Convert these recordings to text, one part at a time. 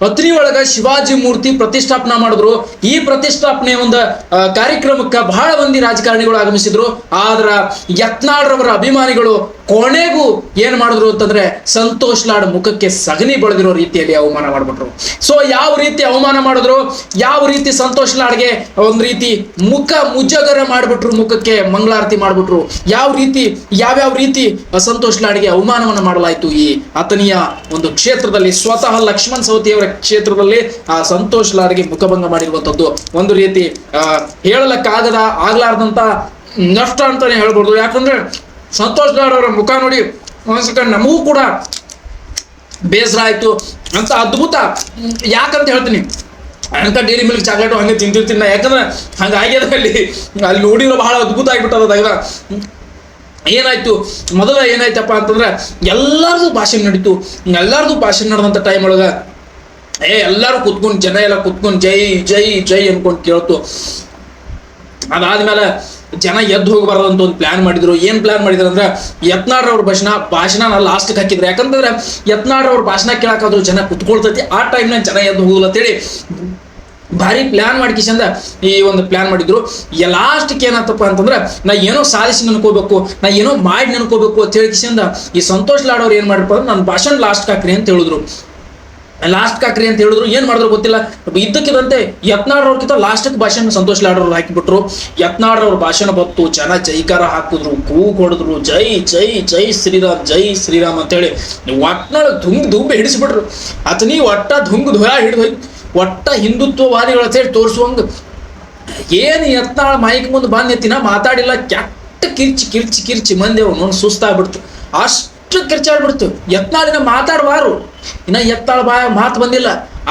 ಅತ್ರಿ ಒಳಗ ಶಿವಾಜಿ ಮೂರ್ತಿ ಪ್ರತಿಷ್ಠಾಪನಾ ಮಾಡಿದ್ರು. ಈ ಪ್ರತಿಷ್ಠಾಪನೆ ಒಂದು ಕಾರ್ಯಕ್ರಮಕ್ಕೆ ಬಹಳ ಮಂದಿ ರಾಜಕಾರಣಿಗಳು ಆಗಮಿಸಿದ್ರು. ಆದ್ರ ಯತ್ನಾಳ್ರವರ ಅಭಿಮಾನಿಗಳು ಕೊನೆಗೂ ಏನ್ ಮಾಡಿದ್ರು ಅಂತಂದ್ರೆ ಸಂತೋಷ್ ಲಾಡ್ ಮುಖಕ್ಕೆ ಸಗಣಿ ಬಳದಿರೋ ರೀತಿಯಲ್ಲಿ ಅವಮಾನ ಮಾಡ್ಬಿಟ್ರು. ಸೊ ಯಾವ ರೀತಿ ಅವಮಾನ ಮಾಡಿದ್ರು, ಯಾವ ರೀತಿ ಸಂತೋಷ್ ಲಾಡ್ಗೆ ಒಂದ್ ರೀತಿ ಮುಖ ಮುಜಗರ ಮಾಡ್ಬಿಟ್ರು, ಮುಖಕ್ಕೆ ಮಂಗಳಾರತಿ ಮಾಡ್ಬಿಟ್ರು, ಯಾವ್ಯಾವ ರೀತಿ ಸಂತೋಷ್ ಲಾಡ್ಗೆ ಅವಮಾನವನ್ನ ಮಾಡಲಾಯ್ತು ಈ ಅಥಣಿಯ ಒಂದು ಕ್ಷೇತ್ರದಲ್ಲಿ. ಸ್ವತಃ ಲಕ್ಷ್ಮಣ್ ಸವದಿಯವರ ಕ್ಷೇತ್ರದಲ್ಲಿ ಆ ಸಂತೋಷ್ ಲಾಡ್ಗೆ ಮುಖಭಂಗ ಮಾಡಿರುವಂತದ್ದು ಒಂದು ರೀತಿ ಆಗ್ಲಾರ್ದಂತ ನಷ್ಟ ಅಂತಾನೆ ಹೇಳ್ಬೋದು. ಯಾಕಂದ್ರೆ ಸಂತೋಷ್ ಲಾಡ್ ಅವರ ಮುಖ ನೋಡಿ ಒಂದ್ಸಕ ನಮಗೂ ಕೂಡ ಬೇಸರ ಆಯ್ತು ಅಂತ. ಅದ್ಭುತ ಯಾಕಂತ ಹೇಳ್ತೀನಿ, ಅಂತ ಡೈರಿ ಮಿಲ್ಕ್ ಚಾಕ್ಲೇಟು ಹಂಗೆ ತಿಂತಿರ್ತೀನಿ ನಾ, ಯಾಕಂದ್ರೆ ಹಂಗಾಗ್ಯದ ಅಲ್ಲಿ ನೋಡಿರೋ ಬಹಳ ಅದ್ಭುತ ಆಗ್ಬಿಟ್ಟದ. ಏನಾಯ್ತು ಮೊದಲ ಏನಾಯ್ತಪ್ಪ ಅಂತಂದ್ರೆ ಎಲ್ಲಾರ್ದು ಭಾಷಣ ನಡೀತು. ಎಲ್ಲಾರ್ದು ಭಾಷಣ ನಡೆದಂತ ಟೈಮ್ ಒಳಗ ಎಲ್ಲಾರು ಕುತ್ಕೊಂಡು ಜನ ಎಲ್ಲ ಕುತ್ಕೊಂಡು ಜೈ ಜೈ ಜೈ ಅನ್ಕೊಂಡು ಕೇಳ್ತು. ಅದಾದ್ಮೇಲೆ ಜನ ಎದ್ದು ಹೋಗಬಾರ್ದು ಅಂತ ಒಂದು ಪ್ಲಾನ್ ಮಾಡಿದ್ರು. ಏನ್ ಪ್ಲಾನ್ ಮಾಡಿದ್ರು ಅಂದ್ರೆ ಯತ್ನಾಳ್ರವ್ರ ಭಾಷಣ ಲಾಸ್ಟ್ಗೆ ಹಾಕಿದ್ರು. ಯಾಕಂತಂದ್ರೆ ಯತ್ನಾಳ್ರವ್ರ ಭಾಷಣ ಕೇಳಾಕಾದ್ರು ಜನ ಕುತ್ಕೊಳ್ತೈತಿ, ಆ ಟೈಮ್ನಾಗ ಜನ ಎದ್ದು ಹೋಗಲ್ಲ ಅಂತೇಳಿ ಭಾರಿ ಪ್ಲಾನ್ ಮಾಡ್ಕಿಸಂದ ಈ ಒಂದು ಪ್ಲಾನ್ ಮಾಡಿದ್ರು. ಲಾಸ್ಟ್ಗೆ ಏನತ್ತಪ್ಪ ಅಂತಂದ್ರೆ ನಾ ಏನೋ ಸಾಧಿಸಿ ನೆನ್ಕೋಬೇಕು, ನಾ ಏನೋ ಮಾಡಿ ನೆನ್ಕೋಬೇಕು ಅಂತ ಹೇಳಿಕಿಸಿಂದ ಈ ಸಂತೋಷ್ ಲಾಡ್ ಅವ್ರು ಏನ್ ಮಾಡಿರ್ಪ ಅಂದ್ರೆ ನನ್ನ ಭಾಷಣ ಲಾಸ್ಟ್ ಹಾಕ್ರಿ ಅಂತ ಹೇಳಿದ್ರು. ಏನ್ ಮಾಡಿದ್ರು ಗೊತ್ತಿಲ್ಲ. ಇದ್ದಕ್ಕಿದಂತೆ ಯತ್ನಾಳ್ರವ್ರಕ್ಕಿಂತ ಲಾಸ್ಟ್ಗೆ ಭಾಷಣ ಸಂತೋಷ್ ಲಾಡ್ ಅವ್ರು ಹಾಕಿಬಿಟ್ರು. ಯತ್ನಾಳ್ರವ್ರ ಭಾಷಣ ಬತ್ತು, ಜನ ಜೈಕಾರ ಹಾಕಿದ್ರು, ಕೂಗ್ ಹೊಡೆದ್ರು, ಜೈ ಜೈ ಜೈ ಶ್ರೀರಾಮ್ ಜೈ ಶ್ರೀರಾಮ್ ಅಂತೇಳಿ ಒಟ್ನಾಳ ದುಂಬೆ ಹಿಡಿಸ್ಬಿಟ್ರು. ಅಥಣಿ ಒಟ್ಟ ಧುಯ ಹಿಡಿದು ಒಟ್ಟ ಹಿಂದುತ್ವವಾದಿಗಳ ಸೇರಿ ತೋರಿಸುವಂಗ ಏನ್ ಯತ್ನಾಳ್ ಮೈಕ್ ಮುಂದೆ ಬಂದ್ ಎತ್ತಿನ ಮಾತಾಡಿಲ್ಲ. ಕೆಟ್ಟ ಕಿರ್ಚಿ ಮಂದಿ ಅವನು ಸುಸ್ತಾಗ್ಬಿಡ್ತು, ಅಷ್ಟು ಕಿರ್ಚಾಡ್ಬಿಡ್ತು. ಯತ್ನಾಳಿನ ಮಾತಾಡುವಾರು, ಇನ್ನ ಯತ್ನಾಳ್ ಮಾತು ಬಂದಿಲ್ಲ.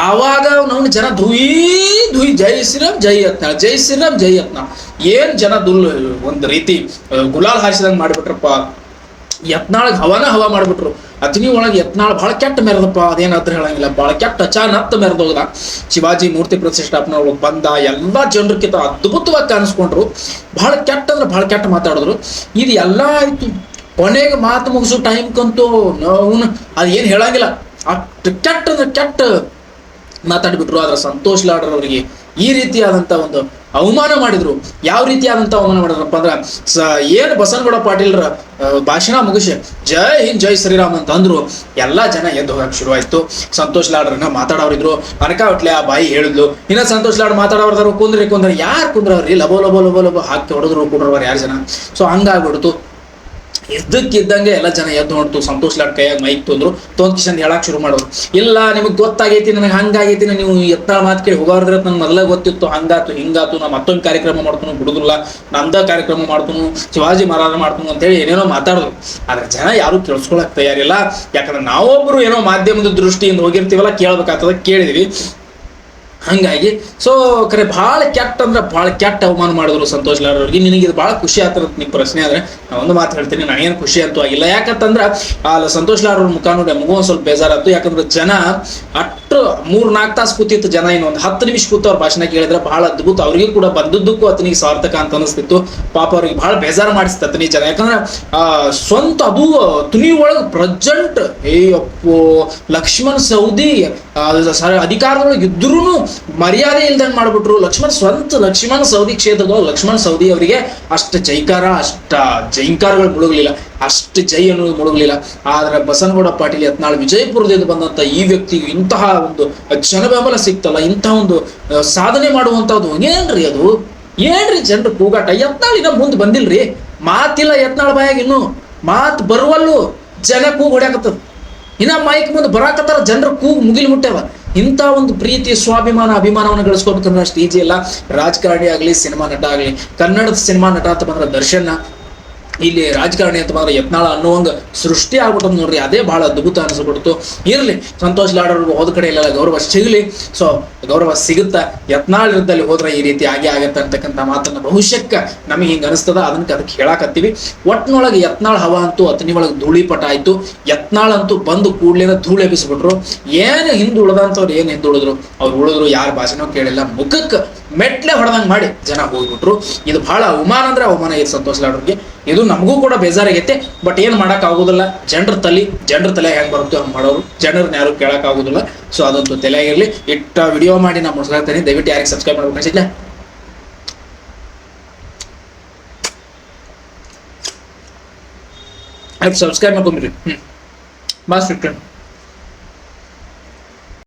ಆವಾಗ ನಾವು ಜನ ಧುಯ್ ಜೈ ಶ್ರೀರಾಮ್ ಜೈ ಯತ್ನಾಳ್, ಜೈ ಶ್ರೀರಾಮ್ ಜೈ ಯತ್ನಾಳ್. ಏನ್ ಜನ ಒಂದ್ ರೀತಿ ಗುಲಾಲ್ ಹಾರಿಸಿದಂಗ್ ಮಾಡ್ಬಿಟ್ರಪ್ಪ. ಯತ್ನಾಳ್ ಹವಾ ಮಾಡ್ಬಿಟ್ರು. ಅಥಣಿ ಒಳಗೆ ಯತ್ನಾಳ್ ಬಹಳ ಕೆಟ್ಟ ಮೆರೆದಪ್ಪ, ಅದೇನಾದ್ರೂ ಹೇಳಂಗಿಲ್ಲ, ಬಹಳ ಕೆಟ್ಟ ಅಚಾನಕ್ ಮೆರೆದೋಗದ. ಶಿವಾಜಿ ಮೂರ್ತಿ ಪ್ರತಿಷ್ಠಾಪನೆ ಒಳಗೆ ಬಂದ ಎಲ್ಲಾ ಜನರಕ್ಕಿಂತ ಅದ್ಭುತವಾಗಿ ಕಾಣಿಸ್ಕೊಂಡ್ರು. ಬಹಳ ಕೆಟ್ಟ ಅಂದ್ರೆ ಬಹಳ ಕೆಟ್ಟ ಮಾತಾಡಿದ್ರು. ಇದು ಎಲ್ಲ ಆಯ್ತು. ಕೊನೆಗೆ ಮಾತು ಮುಗಿಸೋ ಟೈಮ್ಕಂತೂ ಅವನು ಅದೇನು ಹೇಳಂಗಿಲ್ಲ, ಅಷ್ಟು ಕೆಟ್ಟ ಅಂದ್ರೆ ಕೆಟ್ಟ ಮಾತಾಡ್ಬಿಟ್ರು. ಆದ್ರೆ ಸಂತೋಷ್ ಲಾಡ್ ಅವರಿಗೆ ಈ ರೀತಿಯಾದಂತ ಒಂದು ಅವಮಾನ ಮಾಡಿದ್ರು. ಯಾವ ರೀತಿಯಾದಂತ ಅವಮಾನ ಮಾಡಿದ್ರಪ್ಪ ಅಂದ್ರ ಏನು ಬಸನಗೌಡ ಪಾಟೀಲ್ರ ಭಾಷಣ ಮುಗಿಸಿ ಜೈ ಹಿಂದ್ ಜೈ ಶ್ರೀರಾಮ್ ಅಂತ ಅಂದ್ರು. ಎಲ್ಲಾ ಜನ ಎದ್ದು ಹೋಗಕ್ ಶುರು ಆಯ್ತು. ಸಂತೋಷ್ ಲಾಡ್ರನ್ನ ಮಾತಾಡೋರಿದ್ರು, ಅನಕಾವಟ್ಲೆ ಆ ಬಾಯಿ ಹೇಳಿದ್ಲು. ಇನ್ನ ಸಂತೋಷ್ ಲಾಡ್ ಮಾತಾಡೋರ್ದಾರು ಕುಂದ್ರೆ ಯಾರು ಕುಂದ್ರವ್ರಿ, ಲಬೋ ಲಬೋ ಲಬೋ ಲಬೋ ಹಾಕಿ ಹೊಡೆದ್ರು ಕುಂಡ್ರವ್ರು ಯಾರು ಜನ. ಸೊ ಹಂಗಾಗ್ಬಿಡ್ತು. ಇದ್ದಕ್ಕಿದ್ದಂಗೆ ಎಲ್ಲ ಜನ ಎದ್ದು ನೋಡ್ತು. ಸಂತೋಷ್ ಲಾಡ್ ಕೈಯಾಗ ಮೈಕ್ ತೊಂದ್ಕಿಶಂದ್ ಹೇಳಕ್ ಶುರು ಮಾಡೋರು. ಇಲ್ಲ ನಿಮಗ್ ಗೊತ್ತಾಗೈತಿ, ನನಗೆ ಹಂಗಾಗೈತಿ, ನೀವು ಯತ್ನಾಳ್ ಮಾತು ಕೇಳಿ ಹೋಗಾರ್ದ್ರೆ ನಂಗೆ ಮೊದಲೇ ಗೊತ್ತಿತ್ತು, ಹಂಗಾತು ಹಿಂಗಾತು, ನಾ ಮತ್ತೊಂದು ಕಾರ್ಯಕ್ರಮ ಮಾಡ್ತನು ಬಿಡುದಿಲ್ಲ, ನಮ್ದ ಕಾರ್ಯಕ್ರಮ ಮಾಡ್ತನು, ಶಿವಾಜಿ ಮಹಾರಾಜ ಮಾಡ್ತನು ಅಂತೇಳಿ ಏನೇನೋ ಮಾತಾಡಿದ್ರು. ಆದ್ರೆ ಜನ ಯಾರು ಕೇಳಿಸ್ಕೊಳಕ್ ತಯಾರಿಲ್ಲ. ಯಾಕಂದ್ರೆ ನಾವೊಬ್ರು ಏನೋ ಮಾಧ್ಯಮದ ದೃಷ್ಟಿಯಿಂದ ಹೋಗಿರ್ತೀವಲ್ಲ, ಕೇಳ್ಬೇಕಾಗ್ತದ, ಕೇಳಿದ್ವಿ. ಹಂಗಾಗಿ ಸೊ ಖರೆ ಭಾಳ ಕೆಟ್ಟ ಅಂದ್ರೆ ಭಾಳ ಕೆಟ್ಟ ಅವಮಾನ ಮಾಡಿದ್ರು ಸಂತೋಷ್ ಲಾಡ್ ಅವ್ರಿಗೆ. ನಿನಗೆ ಇದು ಭಾಳ ಖುಷಿ ಆಗ್ತದ ನಿಮ್ಮ ಪ್ರಶ್ನೆ ಆದ್ರೆ ನಾ ಒಂದು ಮಾತು ಹೇಳ್ತೀನಿ, ನನಗೇನು ಖುಷಿ ಅಂತೂ ಆಗಿಲ್ಲ. ಯಾಕಂತಂದ್ರ ಸಂತೋಷ್ ಲಾಡ್ ಅವ್ರ ಮುಖ ನೋಡಿ ಮಗು ಒಂದ್ ಸ್ವಲ್ಪ ಬೇಜಾರಾಯ್ತು. ಯಾಕಂದ್ರೆ ಜನ ಅಷ್ಟು 3-4 ತಾಸು ಕೂತಿತ್ತು ಜನ, ಇನ್ನೊಂದು 10 ನಿಮಿಷ ಕೂತು ಅವ್ರ ಭಾಷಣ ಕೇಳಿದ್ರೆ ಬಹಳ ಅದ್ಭುತ. ಅವ್ರಿಗೆ ಕೂಡ ಬಂದದ್ದಕ್ಕೂ ಅಥಣಿಗೆ ಸಾರ್ಥಕ ಅಂತ ಅನಿಸ್ತಿತ್ತು. ಪಾಪ ಅವ್ರಿಗೆ ಬಹಳ ಬೇಜಾರು ಮಾಡಿಸ್ತು ಅಥಣಿ ಜನ. ಯಾಕಂದ್ರೆ ಸ್ವಂತ ಅದು ಅಥಣಿ ಒಳಗೆ ಪ್ರೆಸೆಂಟ್ ಲಕ್ಷ್ಮಣ್ ಸವದಿ ಅಧಿಕಾರದೊಳಗೆ ಇದ್ರೂ ಮರ್ಯಾದೆ ಇಲ್ದಂಗೆ ಮಾಡ್ಬಿಟ್ರು. ಲಕ್ಷ್ಮಣ್ ಸವದಿ ಕ್ಷೇತ್ರದ ಲಕ್ಷ್ಮಣ್ ಸವದಿ ಅವರಿಗೆ ಅಷ್ಟು ಜೈಕಾರ, ಅಷ್ಟ ಜೈಂಕಾರಗಳು ಮುಳುಗಲಿಲ್ಲ, ಅಷ್ಟು ಜೈ ಅನ್ನೋದು ಮುಳುಗಲಿಲ್ಲ. ಆದ್ರೆ ಬಸನಗೌಡ ಪಾಟೀಲ್ ಯತ್ನಾಳ್ ವಿಜಯಪುರದಿಂದ ಬಂದಂತ ಈ ವ್ಯಕ್ತಿಗೆ ಇಂತಹ ಒಂದು ಜನಬೆಂಬಲ ಸಿಕ್ತಲ್ಲ, ಇಂತಹ ಒಂದು ಸಾಧನೆ ಮಾಡುವಂತದ್ದು ಏನ್ರಿ ಜನರು ಕೂಗಾಟ. ಯತ್ನಾಳಿನ ಮುಂದೆ ಬಂದಿಲ್ರಿ, ಮಾತಿಲ್ಲ ಯತ್ನಾಳ್ ಬಾಯಾಗ, ಇನ್ನು ಮಾತು ಬರುವಲ್ಲೂ ಜನ ಕೂಗ್ ಹೊಡ್ಯಾಕತ್ತದ. ಇನ್ನ ಮೈಕ್ ಮುಂದೆ ಬರಾಕತ್ತಾರ, ಜನರ ಕೂಗು ಮುಗಿಲ್ ಮುಟ್ಟ್ಯಾವ. ಇಂಥ ಒಂದು ಪ್ರೀತಿ, ಸ್ವಾಭಿಮಾನ, ಅಭಿಮಾನವನ್ನು ಗಳಿಸ್ಕೋಬೇಕಂದ್ರೆ ಅಷ್ಟು ಈಜಿ ಇಲ್ಲ. ರಾಜಕಾರಣಿ ಆಗಲಿ, ಸಿನಿಮಾ ನಟ ಆಗಲಿ, ಕನ್ನಡದ ಸಿನಿಮಾ ನಟ ಅಂತ ಬಂದ್ರೆ ದರ್ಶನ್, ಇಲ್ಲಿ ರಾಜಕಾರಣಿ ಅಂತ ಬಂದ್ರೆ ಯತ್ನಾಳ ಅನ್ನುವಂಗ ಸೃಷ್ಟಿ ಆಗ್ಬಿಟ್ಟದ್ ನೋಡ್ರಿ. ಅದೇ ಬಹಳ ಅದ್ಭುತ ಅನಿಸ್ಬಿಡ್ತು. ಇರ್ಲಿ, ಸಂತೋಷ್ ಲಾಡ್ ಅವ್ರಿಗೆ ಹೋದ ಕಡೆ ಇಲ್ಲ ಗೌರವ ಸಿಗಲಿ. ಸೊ ಗೌರವ ಸಿಗುತ್ತಾ, ಯತ್ನಾಳ್ ಇರದಲ್ಲಿ ಹೋದ್ರೆ ಈ ರೀತಿ ಆಗತ್ತೆ ಅಂತಕ್ಕಂಥ ಮಾತನ್ನ ಬಹುಶಃ ನಮಗೆ ಹಿಂಗ ಅನಿಸ್ತದ. ಅದಕ್ಕೆ ಹೇಳಾಕತ್ತೀವಿ. ಒಟ್ನೊಳಗೆ ಯತ್ನಾಳ್ ಹವಾ ಅಂತೂ ಅಥಣಿ ಒಳಗೆ ಧೂಳಿಪಟ ಆಯ್ತು. ಯತ್ನಾಳ್ ಅಂತೂ ಬಂದು ಕೂಡ್ಲೇನ ಧೂಳು ಎಬ್ಬಿಸ್ಬಿಟ್ರು. ಏನು ಹಿಂದುಳಿದಂಥವ್ರು ಏನು ಹಿಂದುಳಿದ್ರು, ಅವ್ರು ಉಳಿದ್ರು, ಯಾರ ಭಾಷೆನೂ ಕೇಳಿಲ್ಲ, ಮುಖಕ್ಕೆ ಮೆಟ್ಲೆ ಹೊಡೆದಂಗೆ ಮಾಡಿ ಜನ ಹೋಗ್ಬಿಟ್ರು. ಇದು ಬಹಳ ಅವಮಾನ ಅಂದ್ರೆ ಅವಮಾನ ಇದೆ ಸಂತೋಷ್ ಲಾಡ್ ಅವ್ರಿಗೆ. ಇದು ನಮಗೂ ಕೂಡ ಬೇಜಾರಾಗೈತೆ. ಬಟ್ ಏನು ಮಾಡಕ್ ಆಗುದಿಲ್ಲ, ಜನರ ತಲೆ ಹೆಂಗ್ ಬರುತ್ತೋ ಹಂಗೆ ಮಾಡೋರು, ಜನರನ್ನ ಯಾರು ಕೇಳಕ್ ಆಗುದಿಲ್ಲ. ಸೊ ಅದಂತೂ ತಲೆಯಾಗಿರ್ಲಿ. ಇಟ್ಟ ವಿಡಿಯೋ ಮಾಡಿ ನಾ ಮುಗಿಸ್ಕೊಳ್ತೇನೆ. ದಯವಿಟ್ಟು ಯಾರಿಗೆ ಸಬ್ಸ್ಕ್ರೈಬ್ ಮಾಡ್ಬೇಕು ಅನ್ಸಿಲ್ಲ ಸಬ್ಸ್ಕ್ರೈಬ್ ಮಾಡ್ಕೊಂಬಿಡ್ರಿ. ಬಾಸ್